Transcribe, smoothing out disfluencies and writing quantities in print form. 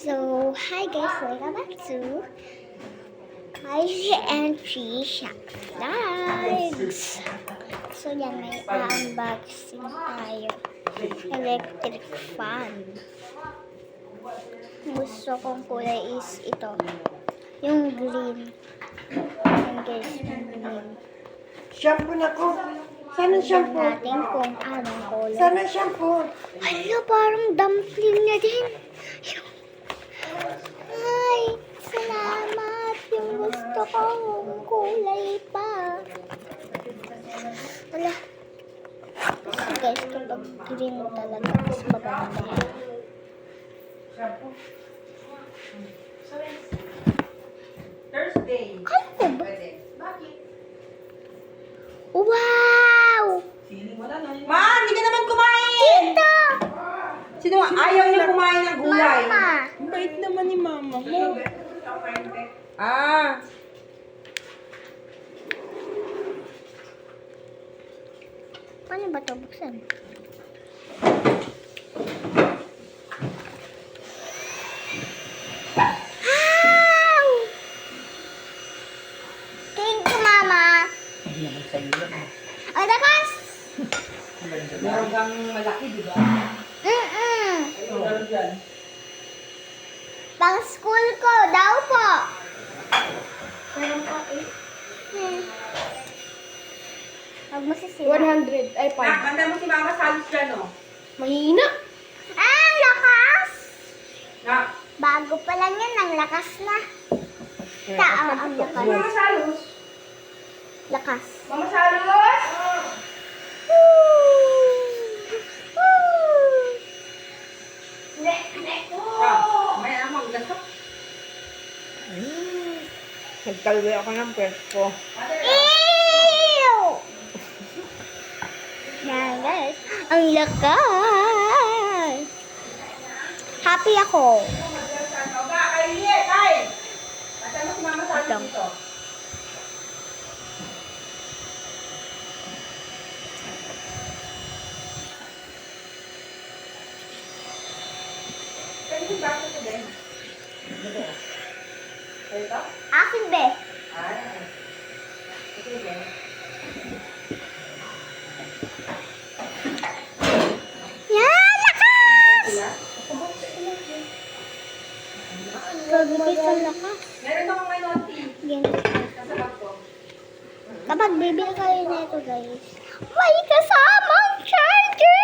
So, hi guys, welcome back to Kylie and Tree Shack Vlogs. So, yan, may unboxing tayo. Electric fan. Gusto kong kulay is ito. Yung green. Yan guys, yung green. Shampoo na ko. Sana shampoo. Natin kung anong kulay. Sana shampoo. Hala, parang dumpling na din. Ay, salamat. Yung gusto kong kulay pa. Wala. Kasi guys, kapag green talaga, mas maganda. Thursday. Kaya ko ba? Pwede. Bakit? Wow! Ma, hindi ka naman kumain! Tito! Sino ayaw niya kumain ng gulay? Mama! Ang bait naman ni mama mo. Ah. Paano ba ito buksan? Wow! Thank you, Mama. Ay, lakas! Meron kang malaki, di ba? Meron dyan. Pang school ko daw po. Meron pa eh. Huwag mo sisira. 100. Ay, 5. Banda mo si mama salos dyan, oh. Mahina. Ah, ang lakas! Na. Bago pa lang yan, ang lakas na. Ang lakas. Mama salos. Lakas. Mama salos! May amang lasok. Nagkalwe ako ng pwesto. Ew! Yan guys, ang lakas. Happy ako. Ito. Akin be. Yan, lakas! Grabe guys, ang lakas. Meron akong may noti. Ganito. Nasa bag ko. Kapag bibili kayo nito guys, may kasamang charger!